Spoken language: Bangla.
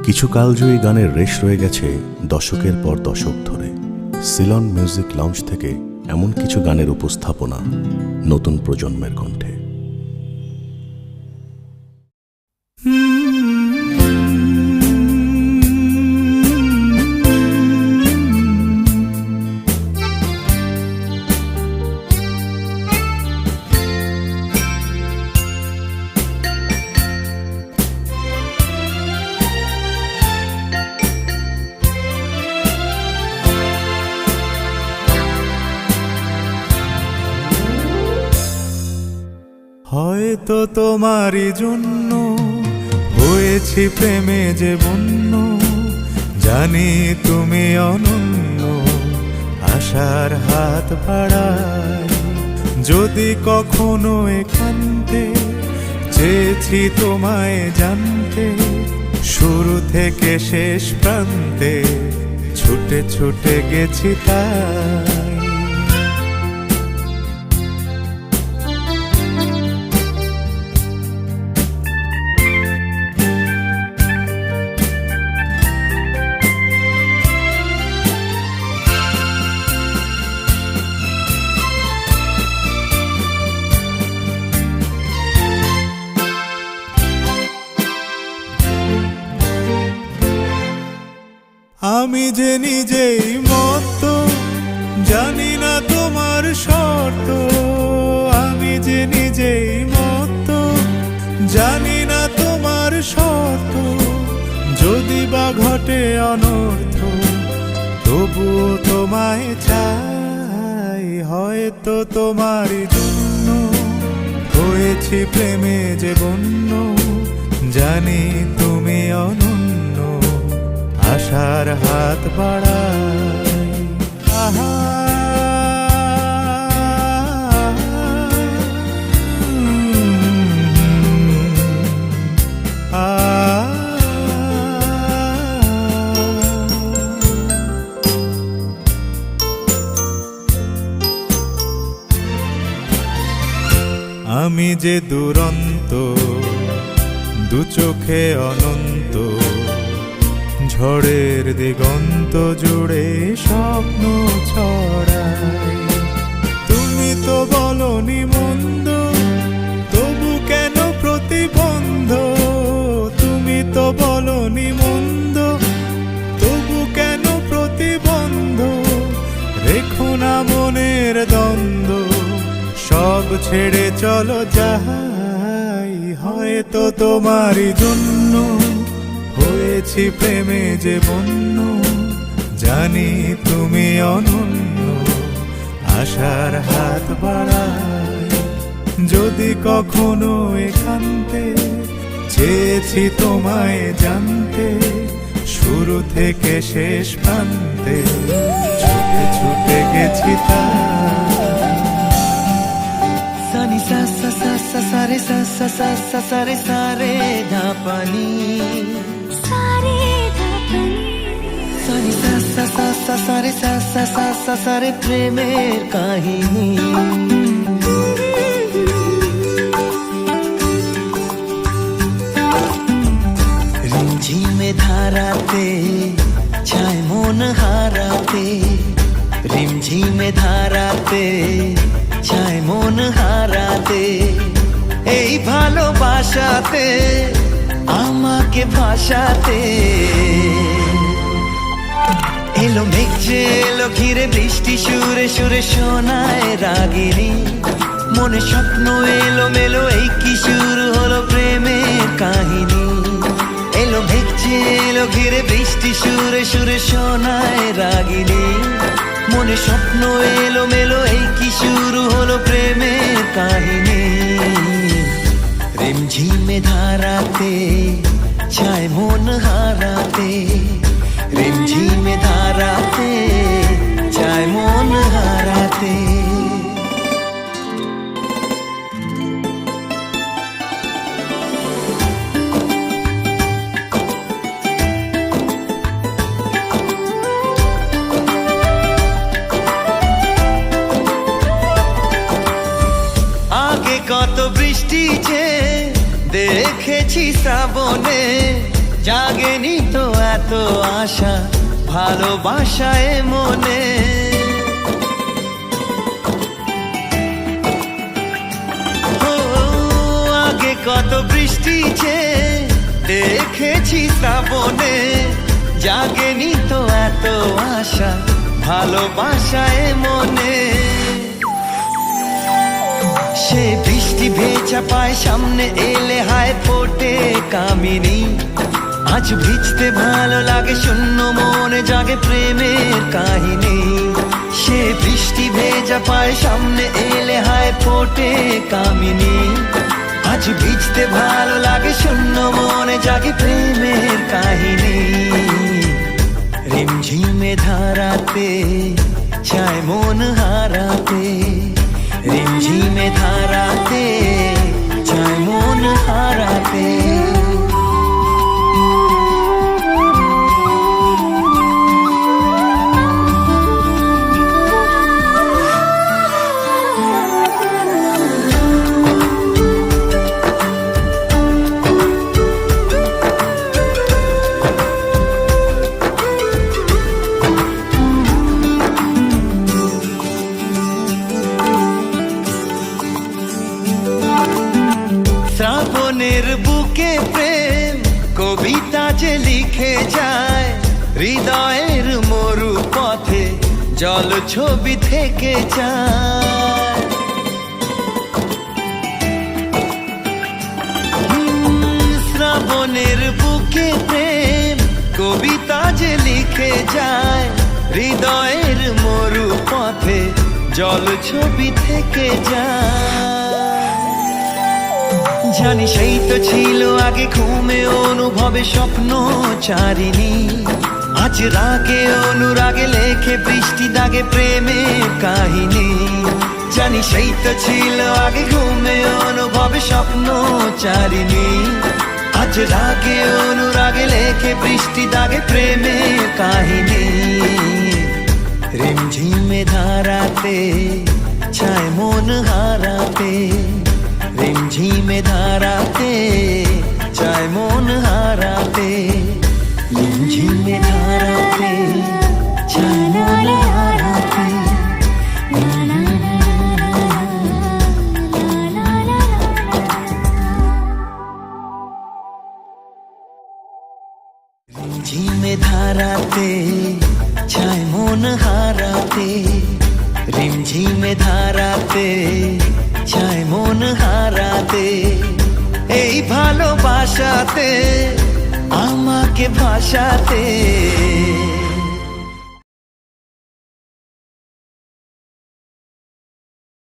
কিছু কালজয়ী গানের রেশ রয়ে গেছে দশকের পর দশক ধরে। সিলন মিউজিক লঞ্চ থেকে এমন কিছু গানের উপস্থাপনা নতুন প্রজন্মের কণ্ঠে। হয়তো তোমারই জন্য হয়েছি প্রেমে যে বন্য, জানি তুমি অনন্য, আশার হাত বাড়াই। যদি কখনো একান্তে চেয়েছি তোমায় জানতে, শুরু থেকে শেষ প্রান্তে ছুটে ছুটে গেছি তাই। আমি যে নিজেই মত, জানি না তোমার শর্ত। আমি যে নিজেই মত, জানি না তোমার শর্ত। যদি বা ঘটে অনর্থ, তবুও তোমায় চাই। হয়তো তোমারই জন্য হয়েছি প্রেমে যে বন্য, জানি তুমি অনন্য, আশার হাত বাড়াই। আহা আমি যে দুরন্ত, দু চোখে অনন্ত, ঝড়ের দিগন্ত জুড়ে স্বপ্ন ছড়াই। তুমি তো বলনি মন্দ, তবু কেন প্রতিবন্ধ? তুমি তো বলনি মন্দ, তবু কেন প্রতিবন্ধ? রেখো না মনের দ্বন্দ্ব, সব ছেড়ে চলো যাই। হয়তো তোমারই জন্য হয়েছি প্রেমে যে বন্য, জানি তুমি অনন্য, আশার হাত বাড়াই। যদি কখনো একান্তে চেয়েছি তোমায় জানতে, শুরু থেকে শেষ প্রান্তে ছুটে ছুটে গেছি তাই। সানি সা সা সা সা সা রে সা সা সা সা সা রে সা রে ধা পানি, সানি সা সা সা সা সা রে সা সা সা সা সা রে প্রেমের কাহিনী। রিমঝিমে ধারাতে ছায় মন হারাতে, রিমঝিমে ধারাতে ছায় মন হারাতে। এই ভালোবাসাতে আমাকে ভাসাতে এলো মেঘ যে এলো ঘিরে, বৃষ্টি সুরে সুরে শোনায় রাগিনী। মনে স্বপ্ন এলো মেলো, এই কি শুরু হলো প্রেমের কাহিনী। এলো মেঘ যে এলো ঘিরে, বৃষ্টি সুরে সুরে শোনায় রাগিনী। মনে স্বপ্ন এলো মেলো, এই কি শুরু হলো প্রেমের কাহিনী। রিমঝিমে ধারাতে ছায় মন হারাতে, রিমঝিমে ধারাতে ছায় মন হারাতে। কত বৃষ্টি যে দেখেছি শ্রাবণে, জাগেনি তো এত আশা ভালোবাসায় মনে। ও আগে কত বৃষ্টি যে দেখেছি শ্রাবণে, জাগেনি তো এত আশা ভালোবাসায় মনে। সে বৃষ্টি ভেজা পায় সামনে এলে হায় ফোটে কামিনী। আজ ভিজতে ভালো লাগে শূন্য মনে জাগে প্রেমের কাহিনী। সে বৃষ্টি ভেজা পায় সামনে এলে হায় ফোটে কামিনী। আজ ভিজতে ভালো লাগে শূন্য মনে জাগে প্রেমের কাহিনী। রিমঝিমে ধারাতে চায় মন হারাতে, রিমঝিমে ধারাতে চায় মন হারাতে। শ্রাবণের বুকে প্রেম কবিতা যে লিখে যায়, হৃদয়ের মরু পথে জল ছবি থেকে যায়। শ্রাবণের বুকে প্রেম কবিতা যে লিখে যায়, হৃদয়ের মরু পথে জল ছবি থেকে যায়। জানি সেই তো ছিল আগে ঘুমে অনুভবে স্বপ্ন চারিণী। আজ রাগে অনুরাগে লেখে বৃষ্টি দাগে প্রেমের কাহিনী। জানি সেই তো ছিল আগে ঘুমে অনুভবে স্বপ্ন চারিণী। আজ রাগে অনুরাগে লেখে বৃষ্টি দাগে প্রেমের কাহিনী। রিমঝিমে ধারাতে চায় মন হারাতে, রিমঝিমে ধারাতে চায় মন হারাতে, রিমঝিমে ধারাতে চায় মন হারাতে। রিমঝিমে ধারাতে চায় মন হারাতে, রিমঝিমে ধারাতে চায় মন হারাতে। এই ভালোবাসাতে আমাকে ভাসাতে।